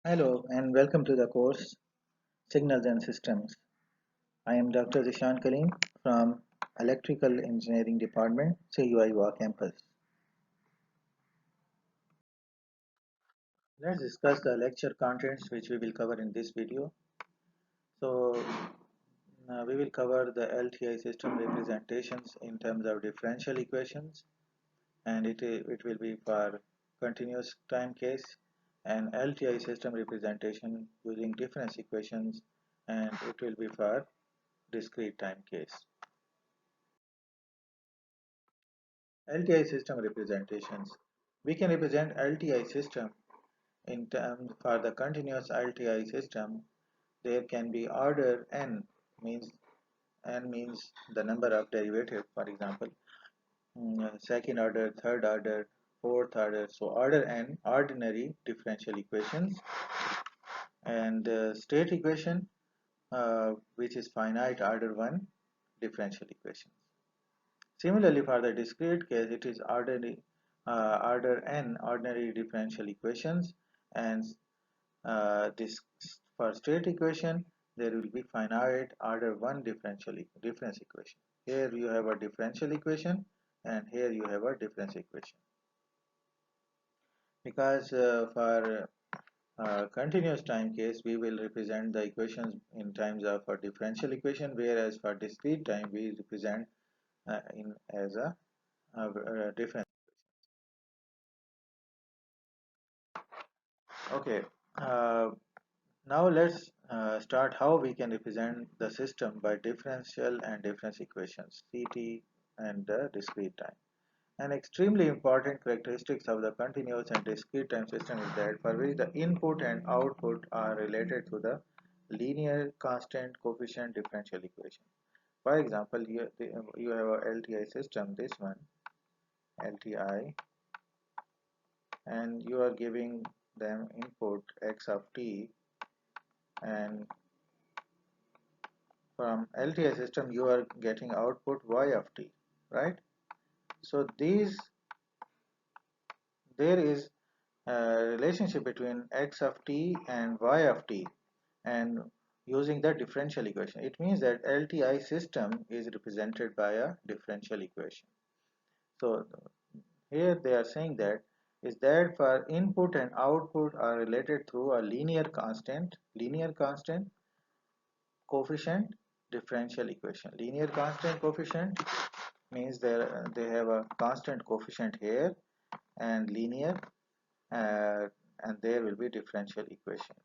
Hello and welcome to the course Signals and Systems. I am Dr. Zishan Karim from Electrical Engineering Department, CUIWA campus. Let's discuss the lecture contents which we will cover in this video. So we will cover the LTI system representations in terms of differential equations, and it will be for continuous time case, and LTI system representation using difference equations, and it will be for discrete time case. LTI system representations. We can represent LTI system in terms for the continuous LTI system. There can be order means n means the number of derivative, for example, second order, third order, fourth order. So order n ordinary differential equations, and state equation which is finite order 1 differential equations. Similarly, for the discrete case, it is order n ordinary differential equations, and this for state equation there will be finite order 1 difference equation. Here you have a differential equation, and here you have a difference equation. Because for continuous time case, we will represent the equations in terms of a differential equation, whereas for discrete time we represent in as a difference. Okay, uh, now let's start how we can represent the system by differential and difference equations, CT and the discrete time. An extremely important characteristics of the continuous and discrete time system is that for which the input and output are related to the linear constant coefficient differential equation. For example, you have a LTI system, this one, LTI, and you are giving them input x of t, and from LTI system you are getting output y of t, right? So there is a relationship between x of t and y of t, and using the differential equation, it means that LTI system is represented by a differential equation. So here they are saying that is that for input and output are related through a linear constant coefficient differential equation. Linear constant coefficient means they have a constant coefficient here, and linear, uh, and there will be differential equation.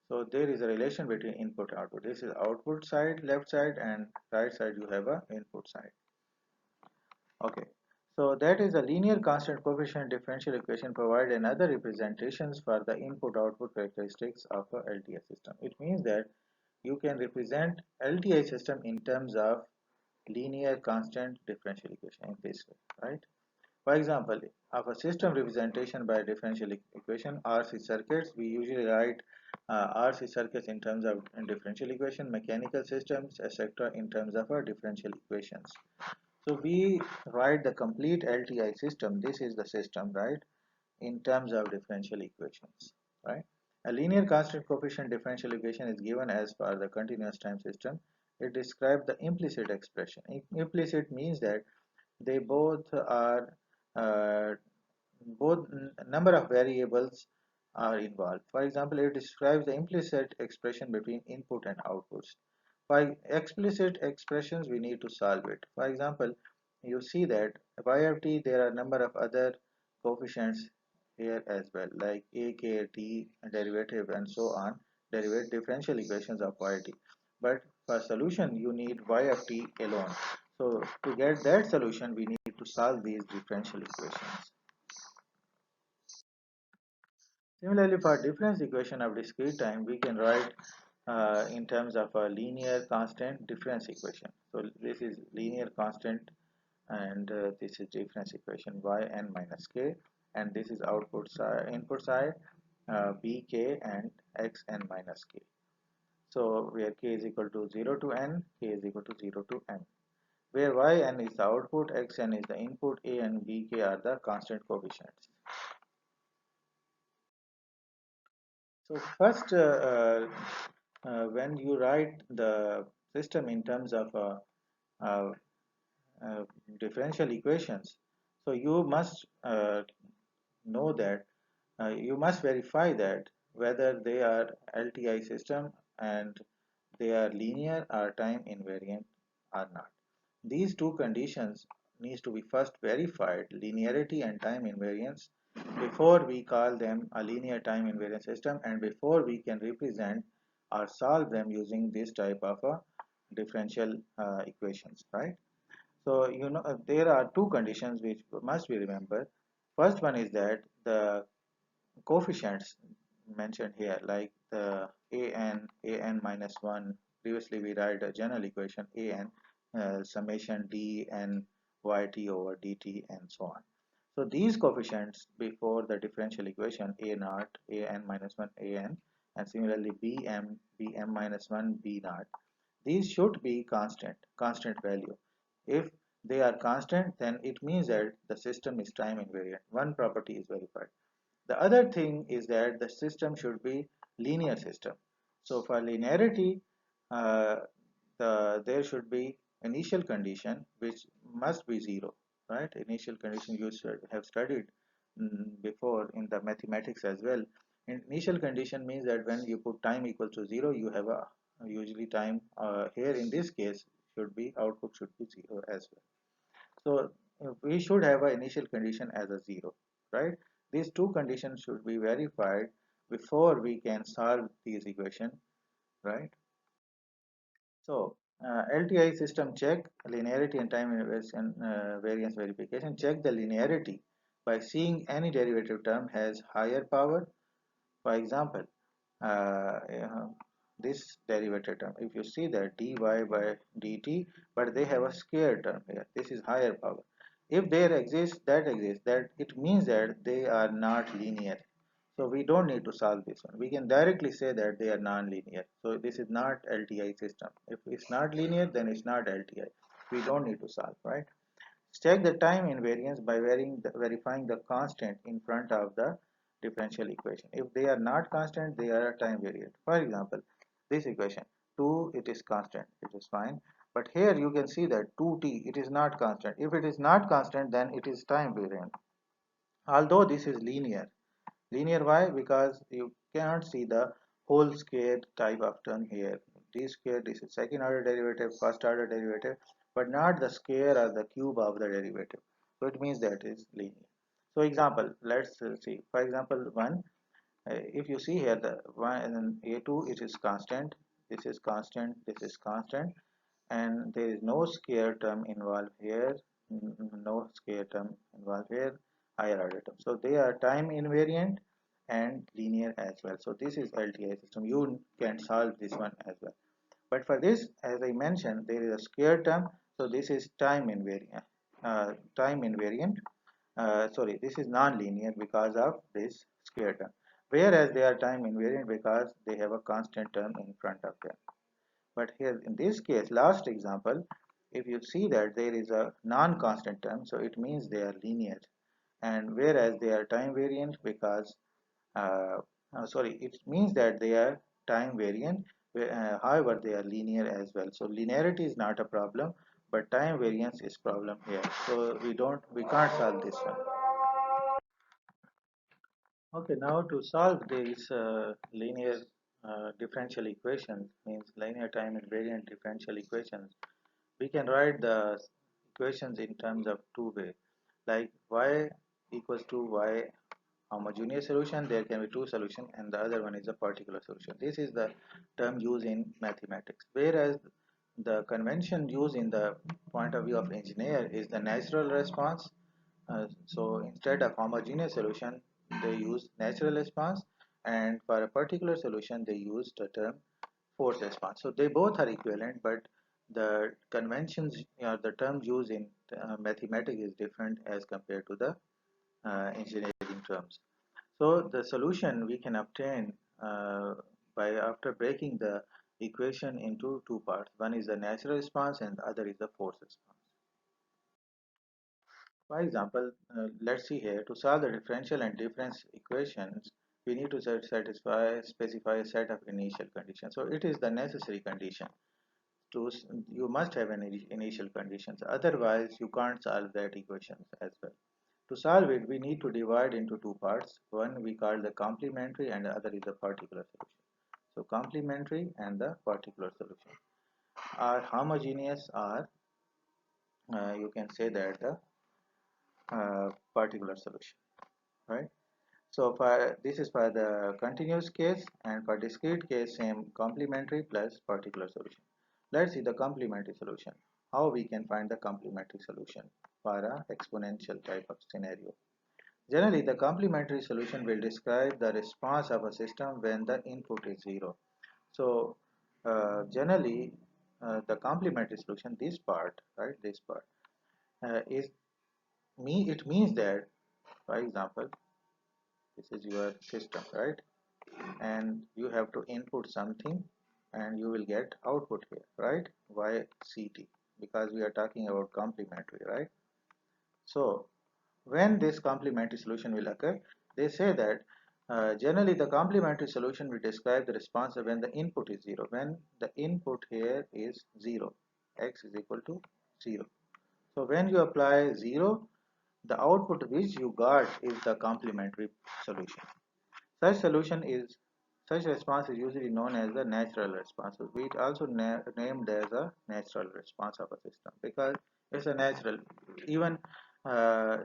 So there is a relation between input and output. This is output side, left side, and right side you have a input side. Okay, so that is a linear constant coefficient differential equation provide another representations for the input output characteristics of a LTI system. It means that you can represent LTI system in terms of linear constant differential equation in this way, right? For example, of a system representation by differential equation, RC circuits, we usually write RC circuits in terms of differential equation, mechanical systems, etc. in terms of our differential equations. So we write the complete LTI system, this is the system, right, in terms of differential equations, right? A linear constant coefficient differential equation is given as per the continuous time system. It describes the implicit expression. Implicit means that they uh, both number of variables are involved. For example, it describes the implicit expression between input and outputs. For explicit expressions, we need to solve it. For example, you see that y of t, there are a number of other coefficients here as well, like a, k, t, derivative, and so on, derivative differential equations of y t. But for solution, you need y of t alone. So to get that solution, we need to solve these differential equations. Similarly, for difference equation of discrete time, we can write in terms of a linear constant difference equation. So this is linear constant, and this is difference equation yn minus k, and this is output side, input side, bk and xn minus k. So where k is equal to 0 to n, k is equal to 0 to n. Where yn is the output, xn is the input, a and bk are the constant coefficients. So first, when you write the system in terms of uh, uh, differential equations, so you must know that you must verify that whether they are LTI system and they are linear or time invariant or not. These two conditions needs to be first verified, linearity and time invariance, before we call them a linear time invariant system and before we can represent or solve them using this type of a differential equations, right? So there are two conditions which must be remembered. First one is that the coefficients mentioned here, like the an minus 1, previously we write a general equation an summation dn yt over dt and so on. So these coefficients before the differential equation a naught an minus 1 an, and similarly bm minus 1 b naught, these should be constant value. If they are constant, then it means that the system is time invariant. One property is verified. The other thing is that the system should be linear system. So for linearity, uh, there should be initial condition which must be zero, right? Initial condition you should have studied before in the mathematics as well. Initial condition means that when you put time equal to zero, you have a usually time here in this case should be output should be zero as well. So we should have an initial condition as a zero, right? These two conditions should be verified before we can solve these equation, right? So LTI system check linearity and time variance verification. Check the linearity by seeing any derivative term has higher power. For example, uh, this derivative term, if you see that dy by dt, but they have a square term here, this is higher power. If there exists that it means that they are not linear. So we don't need to solve this one. We can directly say that they are non-linear. So this is not LTI system. If it's not linear, then it's not LTI. We don't need to solve, right? Check the time invariance by verifying the constant in front of the differential equation. If they are not constant, they are a time variant. For example, this equation 2, it is constant, it is fine. But here you can see that 2t, it is not constant. If it is not constant, then it is time variant. Although this is linear. Linear why? Because you cannot see the whole square type of term here. D square, this is second order derivative, first order derivative, but not the square or the cube of the derivative. So it means that is linear. So example, let's see. For example, one, if you see here the one and a2, it is constant. This is constant. This is constant, and there is no square term involved here, no square term involved here, higher order term. So they are time invariant and linear as well. So this is LTI system. You can solve this one as well. But for this, as I mentioned, there is a square term. So this is time invariant. Time invariant. Sorry, this is non-linear because of this square term. Whereas they are time invariant because they have a constant term in front of them. But here in this case, last example, if you see that there is a non-constant term, so it means they are linear. And whereas they are time variant because, sorry, it means that they are time variant. However, they are linear as well. So linearity is not a problem, but time variance is problem here. So we can't solve this one. Okay, now to solve these linear differential equations, means linear time invariant differential equations, we can write the equations in terms of two ways, like y equals to y homogeneous solution. There can be two solutions, and the other one is a particular solution. This is the term used in mathematics, whereas the convention used in the point of view of engineer is the natural response. So instead of homogeneous solution, they use natural response, and for a particular solution, they use the term force response. So they both are equivalent, but the conventions or the terms used in mathematics is different as compared to the engineering terms. So the solution we can obtain by after breaking the equation into two parts. One is the natural response and the other is the force response. For example, let's see here, to solve the differential and difference equations, we need to specify a set of initial conditions. So it is the necessary condition to you must have an initial conditions, otherwise you can't solve that equations as well. To solve it, we need to divide into two parts. One we call the complementary and the other is the particular solution. So complementary and the particular solution are homogeneous, or you can say that the particular solution, right? So for this is for the continuous case, and for discrete case same complementary plus particular solution. Let's see the complementary solution. How we can find the complementary solution for a exponential type of scenario. Generally, the complementary solution will describe the response of a system when the input is zero. So generally, the complementary solution, this part, right, this part is it means that, for example, this is your system, right, and you have to input something and you will get output here, right, yct, because we are talking about complementary, right? So when this complementary solution will occur, they say that generally the complementary solution will describe the response when the input is zero, when the input here is zero, x is equal to 0. So when you apply 0, the output which you got is the complementary solution. Such solution is Such response is usually known as the natural response. We also named as a natural response of a system because it's a natural. Even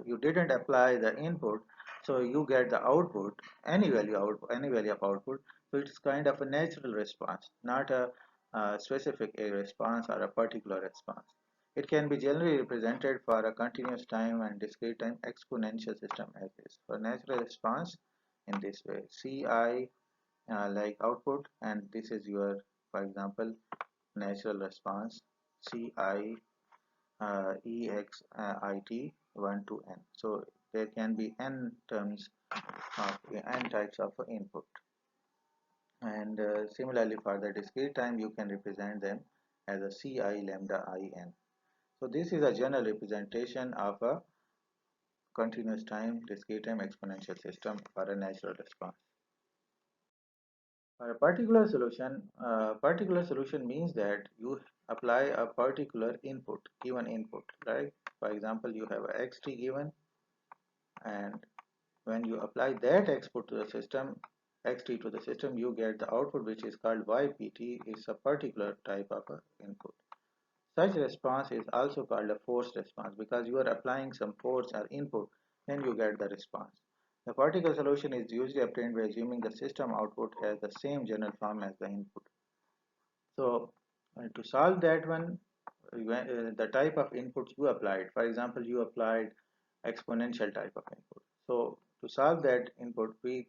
you didn't apply the input, so you get the output, any value of output. So it's kind of a natural response, not a specific a response or a particular response. It can be generally represented for a continuous time and discrete time exponential system as this. For natural response, in this way, Ci like output, and this is your, for example, natural response Ci exit 1 to n. So there can be n terms of n types of input, and similarly for the discrete time you can represent them as a Ci lambda in. So this is a general representation of a continuous time discrete time exponential system for a natural response. For a particular solution means that you apply a particular input, given input, right? For example, you have a xt given, and when you apply that xt to the system, you get the output which is called ypt, is a particular type of input. Such response is also called a forced response because you are applying some force or input, then you get the response. The particle solution is usually obtained by assuming the system output has the same general form as the input. So to solve that one, the type of inputs you applied, for example, you applied exponential type of input. So to solve that input, we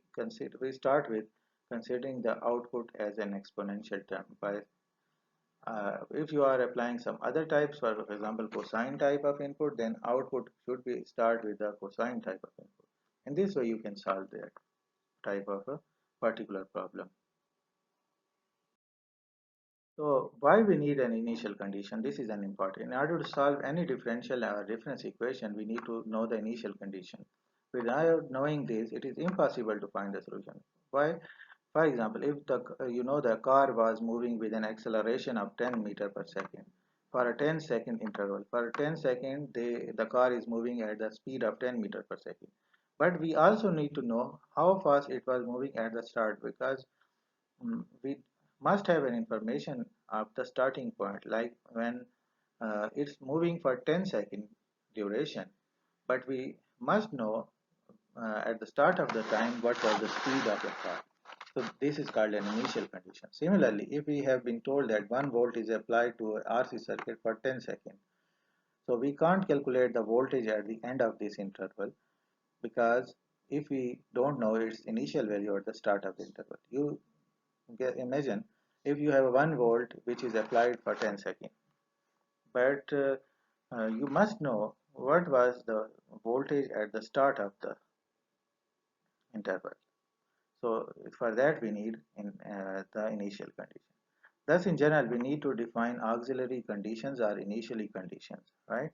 start with considering the output as an exponential term. By if you are applying some other types, for example, cosine type of input, then output should be start with the cosine type of input. In this way, you can solve that type of a particular problem. So why we need an initial condition? This is an important. In order to solve any differential or difference equation, we need to know the initial condition. Without knowing this, it is impossible to find the solution. Why? For example, if the car was moving with an acceleration of 10 meter per second for a 10-second interval. For a 10-second, the car is moving at the speed of 10 meter per second. But we also need to know how fast it was moving at the start, because we must have an information of the starting point, like when it's moving for 10-second duration, but we must know at the start of the time what was the speed of the car. So this is called an initial condition. Similarly, if we have been told that 1 volt is applied to a RC circuit for 10 seconds, so we can't calculate the voltage at the end of this interval, because if we don't know its initial value at the start of the interval. You imagine if you have 1 volt which is applied for 10 seconds, but you must know what was the voltage at the start of the interval. So for that we need the initial condition. Thus in general we need to define auxiliary conditions or initially conditions, right?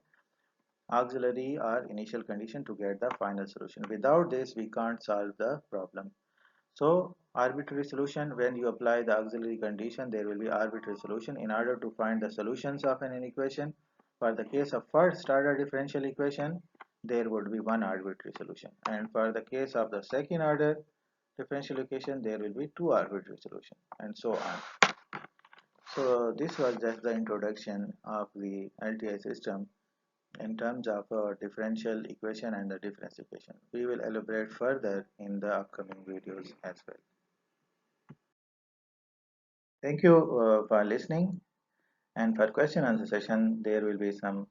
Auxiliary or initial condition to get the final solution. Without this we can't solve the problem. So arbitrary solution, when you apply the auxiliary condition, there will be arbitrary solution. In order to find the solutions of an equation, for the case of first order differential equation, there would be one arbitrary solution. And for the case of the second order differential equation, there will be two arbitrary solutions, and so on. So this was just the introduction of the LTI system in terms of differential equation and the difference equation. We will elaborate further in the upcoming videos as well. Thank you for listening. And for question answer session, there will be some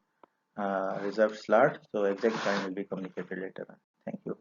reserved slot, so exact time will be communicated later on. Thank you.